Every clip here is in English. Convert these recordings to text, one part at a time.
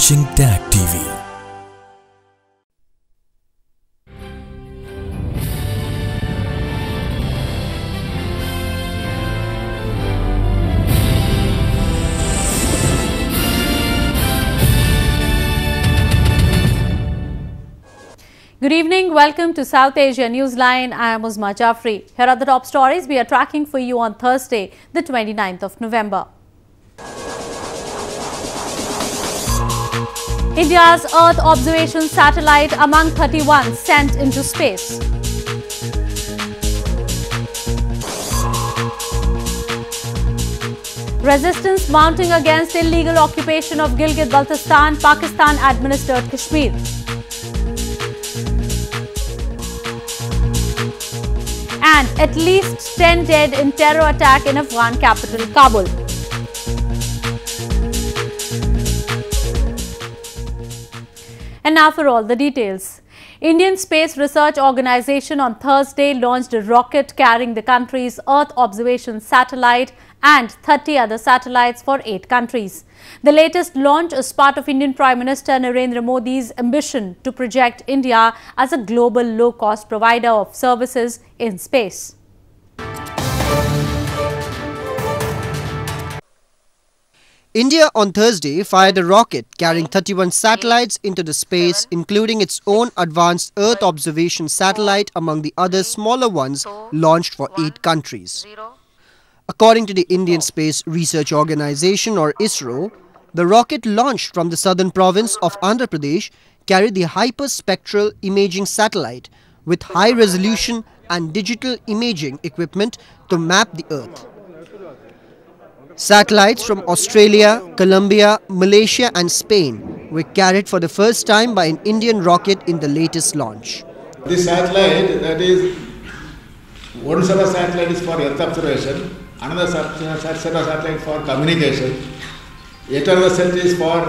watching TAG TV. Good evening. Welcome to South Asia Newsline. I am Sushma. Here are the top stories we are tracking for you on Thursday, the 29th of November. India's Earth observation satellite among 31 sent into space. Resistance mounting against illegal occupation of Gilgit-Baltistan, Pakistan-administered Kashmir. And at least 10 dead in terror attack in Afghan capital Kabul. And now for all the details. Indian Space Research Organisation on Thursday launched a rocket carrying the country's Earth observation satellite and 30 other satellites for 8 countries. The latest launch is part of Indian Prime Minister Narendra Modi's ambition to project India as a global low-cost provider of services in space. India on Thursday fired a rocket carrying 31 satellites into the space, including its own advanced Earth observation satellite among the other smaller ones launched for 8 countries. According to the Indian Space Research Organisation or ISRO, the rocket launched from the southern province of Andhra Pradesh carried the hyperspectral imaging satellite with high resolution and digital imaging equipment to map the Earth. Satellites from Australia, Colombia, Malaysia and Spain were carried for the first time by an Indian rocket in the latest launch. This satellite, that is, one set of satellite is for Earth observation, another set of satellite for communication, yet another set is for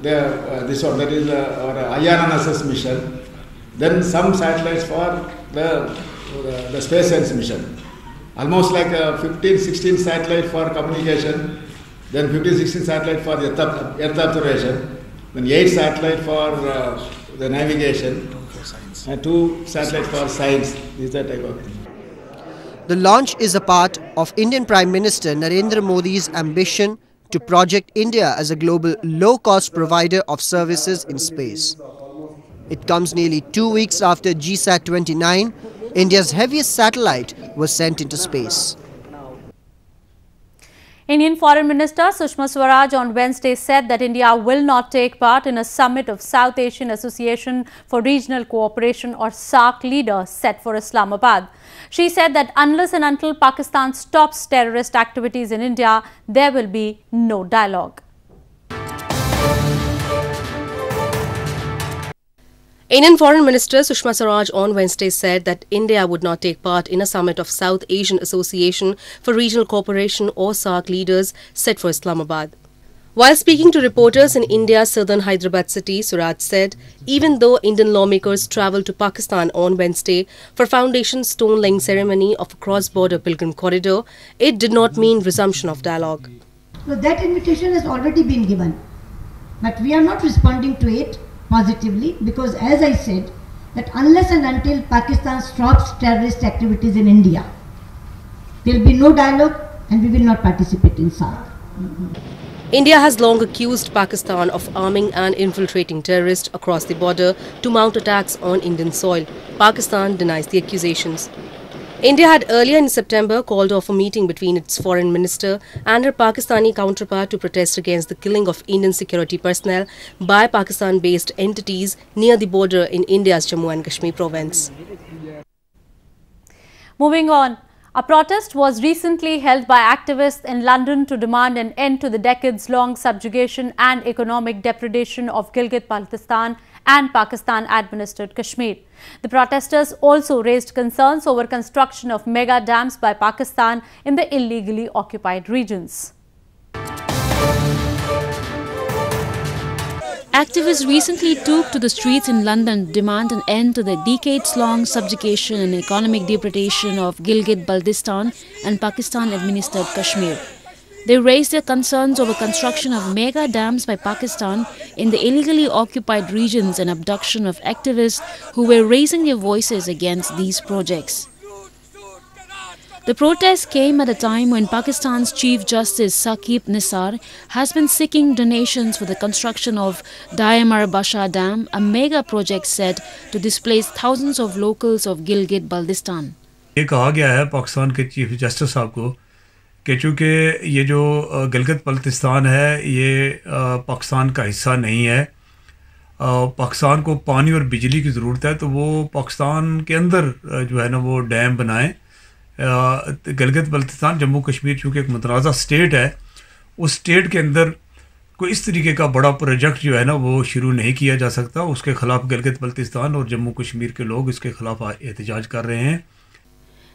this one, that is our IRNSS mission, then some satellites for the space science mission. Almost like 15-16 satellite for communication, then 15-16 satellite for the Earth observation, then 8 satellite for the navigation, and 2 satellite for science. Is that type of thing. The launch is a part of Indian Prime Minister Narendra Modi's ambition to project India as a global low-cost provider of services in space. It comes nearly 2 weeks after GSAT-29, India's heaviest satellite was sent into space. Indian Foreign Minister Sushma Swaraj on Wednesday said that India will not take part in a summit of South Asian Association for Regional Cooperation or SAARC leaders set for Islamabad. She said that unless and until Pakistan stops terrorist activities in India, there will be no dialogue. Indian Foreign Minister Sushma Swaraj on Wednesday said that India would not take part in a summit of South Asian Association for Regional Cooperation or SAARC leaders set for Islamabad. While speaking to reporters in India's southern Hyderabad city, Swaraj said even though Indian lawmakers travelled to Pakistan on Wednesday for foundation stone-laying ceremony of a cross-border pilgrim corridor, it did not mean resumption of dialogue. So that invitation has already been given, but we are not responding to it positively because, as I said, that unless and until Pakistan stops terrorist activities in India, there will be no dialogue and we will not participate in SAARC. India has long accused Pakistan of arming and infiltrating terrorists across the border to mount attacks on Indian soil. Pakistan denies the accusations. India had earlier in September called off a meeting between its foreign minister and her Pakistani counterpart to protest against the killing of Indian security personnel by Pakistan-based entities near the border in India's Jammu and Kashmir province. Moving on. A protest was recently held by activists in London to demand an end to the decades-long subjugation and economic depredation of Gilgit-Baltistan and Pakistan-administered Kashmir. The protesters also raised concerns over construction of mega dams by Pakistan in the illegally occupied regions. Activists recently took to the streets in London to demand an end to the decades-long subjugation and economic depredation of Gilgit-Baltistan and Pakistan-administered Kashmir. They raised their concerns over construction of mega dams by Pakistan in the illegally occupied regions and abduction of activists who were raising their voices against these projects. The protest came at a time when Pakistan's Chief Justice Saqib Nisar has been seeking donations for the construction of Dayamar Basha Dam, a mega project set to displace thousands of locals of Gilgit-Baltistan. ये कहा गया है पाकिस्तान के chief justice साहब को कि चूँकि ये जो गिलगित बल्तिस्तान है ये पाकिस्तान का हिस्सा नहीं है, पाकिस्तान को पानी और बिजली की ज़रूरत है, तो वो पाकिस्तान के अंदर जो है ना वो डैम बनाएं। गिलगित बल्तिस्तान जम्मू कश्मीर चूँकि एक मुतनाज़ा स्टेट है, उस स्टेट के अंदर कोई इस तरीके का बड़ा प्रोजेक्ट जो है ना वो शुरू नहीं किया जा सकता। उसके ख़िलाफ़ गिलगित बल्तिस्तान और जम्मू कश्मीर के लोग इसके ख़िलाफ़ एहतजाज कर रहे हैं।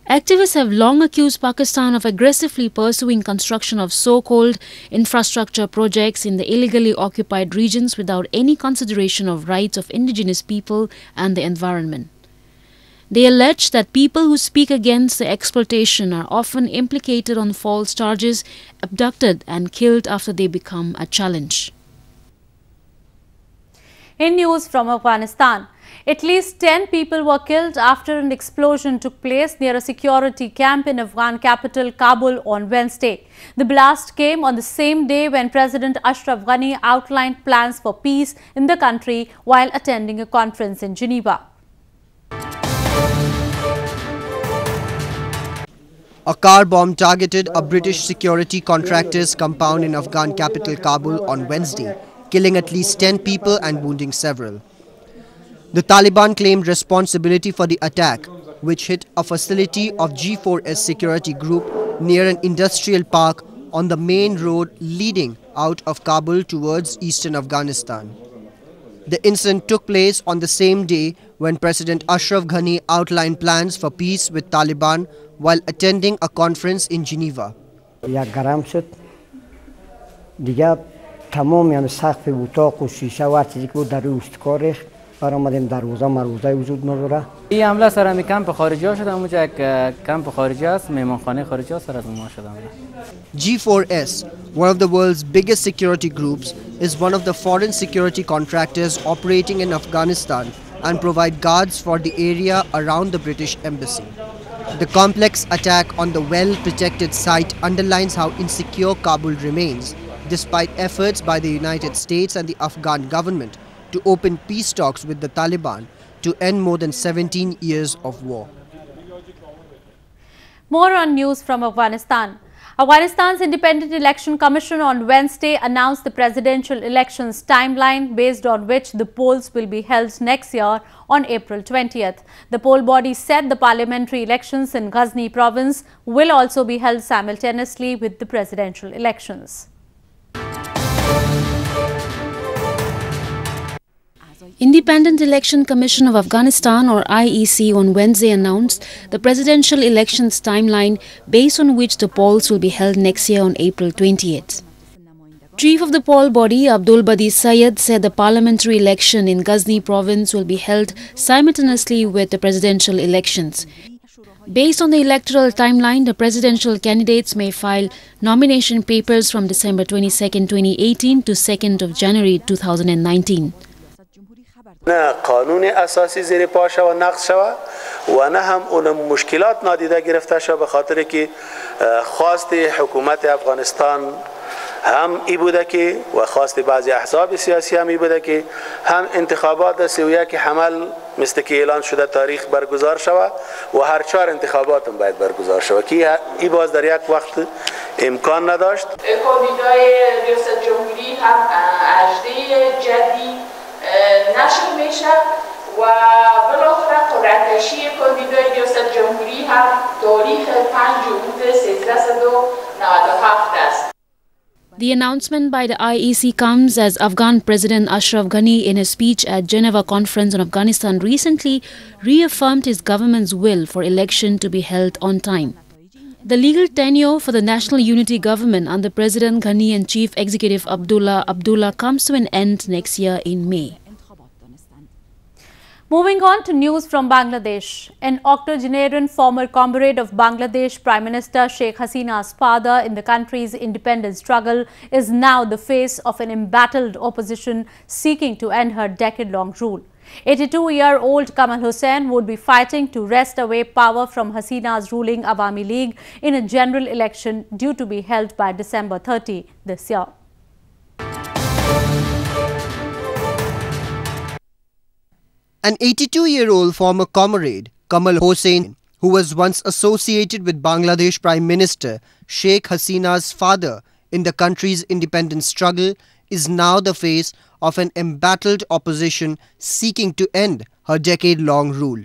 Activists have long accused Pakistan of aggressively pursuing construction of so-called infrastructure projects in the illegally occupied regions without any consideration of rights of indigenous people and the environment. They allege that people who speak against the exploitation are often implicated on false charges, abducted and killed after they become a challenge. In news from Afghanistan, at least 10 people were killed after an explosion took place near a security camp in Afghan capital Kabul on Wednesday. The blast came on the same day when President Ashraf Ghani outlined plans for peace in the country while attending a conference in Geneva. A car bomb targeted a British security contractor's compound in Afghan capital Kabul on Wednesday, killing at least 10 people and wounding several. The Taliban claimed responsibility for the attack, which hit a facility of G4S security group near an industrial park on the main road leading out of Kabul towards eastern Afghanistan. The incident took place on the same day when President Ashraf Ghani outlined plans for peace with Taliban while attending a conference in Geneva. G4S, one of the world's biggest security groups, is one of the foreign security contractors operating in Afghanistan and provide guards for the area around the British embassy. The complex attack on the well-protected site underlines how insecure Kabul remains, despite efforts by the United States and the Afghan government to open peace talks with the Taliban to end more than 17 years of war. More on news from Afghanistan. Afghanistan's Independent Election Commission on Wednesday announced the presidential elections timeline based on which the polls will be held next year on April 20th. The poll body said the parliamentary elections in Ghazni province will also be held simultaneously with the presidential elections. Independent Election Commission of Afghanistan or IEC on Wednesday announced the presidential elections timeline based on which the polls will be held next year on April 20th. Chief of the poll body Abdul Badi Sayed said the parliamentary election in Ghazni province will be held simultaneously with the presidential elections. Based on the electoral timeline, the presidential candidates may file nomination papers from December 22, 2018 to 2nd of January 2019. نه قانون اساسی زیر پا شود و نقض شود و نه هم اون مشکلات نادیده گرفته شود، به خاطر که خواست حکومت افغانستان هم ای بوده که و خواست بعضی احزاب سیاسی هم ای بوده که هم انتخابات 31 حمل مثل که اعلان شده تاریخ برگزار شود و هر 4 انتخابات هم باید برگزار شود که ای باز در یک وقت امکان نداشت. کاندیدای ریاست جمهوری هم اجده جدی نشر میشه و بالاخره قرعه‌کشی کاندیدای ریاست جمهوری هم تاریخ 5 جون 1397 است. The announcement by the IEC comes as Afghan President Ashraf Ghani in a speech at Geneva Conference on Afghanistan recently reaffirmed his government's will for election to be held on time. The legal tenure for the National Unity Government under President Ghani and Chief Executive Abdullah comes to an end next year in May. Moving on to news from Bangladesh. An octogenarian former comrade of Bangladesh Prime Minister Sheikh Hasina's father in the country's independence struggle is now the face of an embattled opposition seeking to end her decade-long rule. 82-year-old Kamal Hussain would be fighting to wrest away power from Hasina's ruling Awami League in a general election due to be held by December 30 this year. An 82-year-old former comrade, Kamal Hussain, who was once associated with Bangladesh Prime Minister Sheikh Hasina's father in the country's independence struggle, is now the face of an embattled opposition seeking to end her decade-long rule.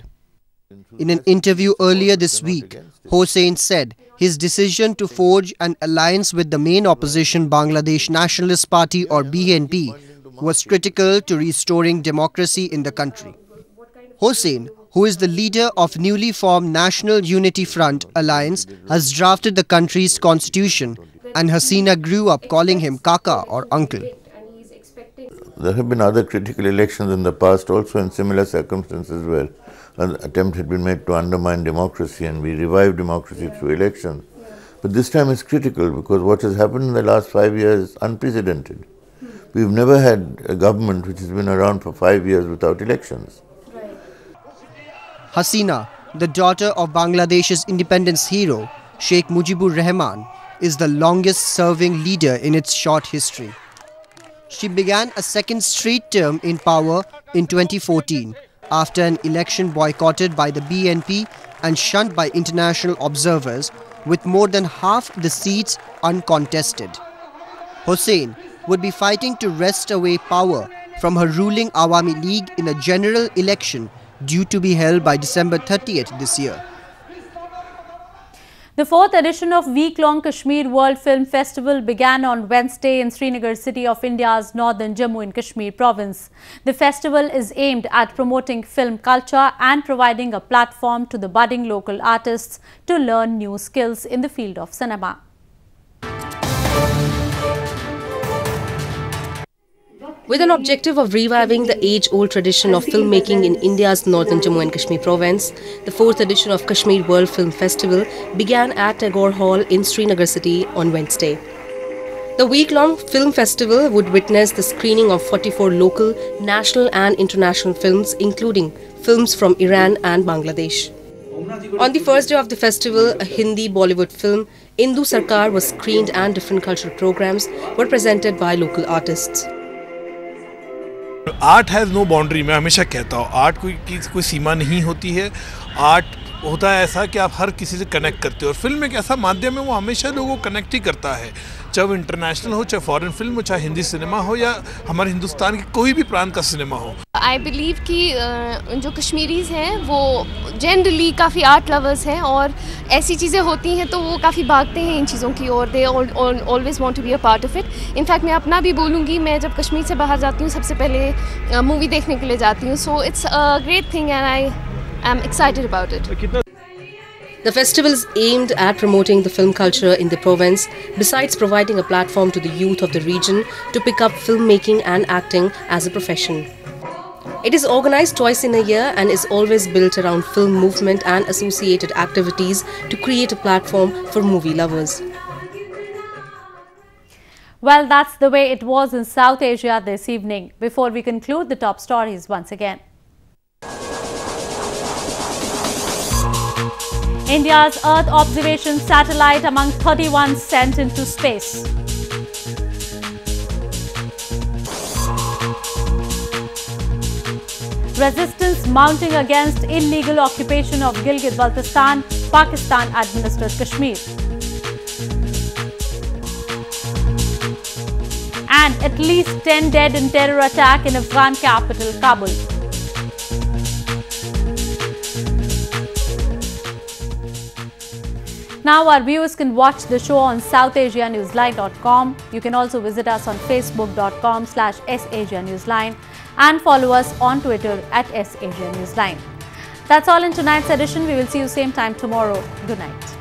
In an interview earlier this week, Hussain said his decision to forge an alliance with the main opposition Bangladesh Nationalist Party or BNP was critical to restoring democracy in the country. Hussain, who is the leader of newly formed National Unity Front Alliance, has drafted the country's constitution, and Hasina grew up calling him Kaka or uncle. There have been other critical elections in the past also in similar circumstances where an attempt had been made to undermine democracy, and we revived democracy through elections. But this time it's critical because what has happened in the last 5 years is unprecedented. We've never had a government which has been around for 5 years without elections. Hasina, the daughter of Bangladesh's independence hero, Sheikh Mujibur Rahman, is the longest-serving leader in its short history. She began a second straight term in power in 2014 after an election boycotted by the BNP and shunned by international observers, with more than half the seats uncontested. Hussain would be fighting to wrest away power from her ruling Awami League in a general election due to be held by December 30th this year. The fourth edition of week-long Kashmir World Film Festival began on Wednesday in Srinagar city of India's northern Jammu and Kashmir province. The festival is aimed at promoting film culture and providing a platform to the budding local artists to learn new skills in the field of cinema. With an objective of reviving the age-old tradition of filmmaking in India's northern Jammu and Kashmir province, the fourth edition of Kashmir World Film Festival began at Tagore Hall in Srinagar city on Wednesday. The week-long film festival would witness the screening of 44 local, national and international films, including films from Iran and Bangladesh. On the first day of the festival, a Hindi Bollywood film, Indu Sarkar, was screened and different cultural programs were presented by local artists. Art has no boundary. मैं हमेशा कहता हूँ art कोई सीमा नहीं होती है. Art होता है ऐसा कि आप हर किसी से कनेक्ट करते हो, और फिल्म एक ऐसा माध्यम है वो हमेशा लोगों को कनेक्ट ही करता है, चाहे वो इंटरनेशनल हो, चाहे फॉरेन फिल्म हो, चाहे हिंदी सिनेमा हो या हमारे हिंदुस्तान के कोई भी प्रांत का सिनेमा हो. आई बिलीव कि जो कश्मीरीज हैं वो जनरली काफ़ी आर्ट लवर्स हैं, और ऐसी चीज़ें होती हैं तो वो काफ़ी भागते हैं इन चीज़ों की ओर. They always want to be a part of it. In fact मैं अपना भी बोलूँगी, मैं जब कश्मीर से बाहर जाती हूँ सबसे पहले मूवी देखने के लिए जाती हूँ. So it's a great thing and I am excited about it. The festival is aimed at promoting the film culture in the province, besides providing a platform to the youth of the region to pick up filmmaking and acting as a profession. It is organized twice in a year and is always built around film movement and associated activities to create a platform for movie lovers. Well, that's the way it was in South Asia this evening. Before we conclude, the top stories once again. India's Earth observation satellite among 31 sent into space. Resistance mounting against illegal occupation of Gilgit-Baltistan, Pakistan administered Kashmir. And at least 10 dead in terror attack in Afghan capital Kabul. Now our viewers can watch the show on SouthAsiaNewsline.com. You can also visit us on Facebook.com/SAsiaNewsline and follow us on Twitter @SAsiaNewsline. That's all in tonight's edition. We will see you same time tomorrow. Good night.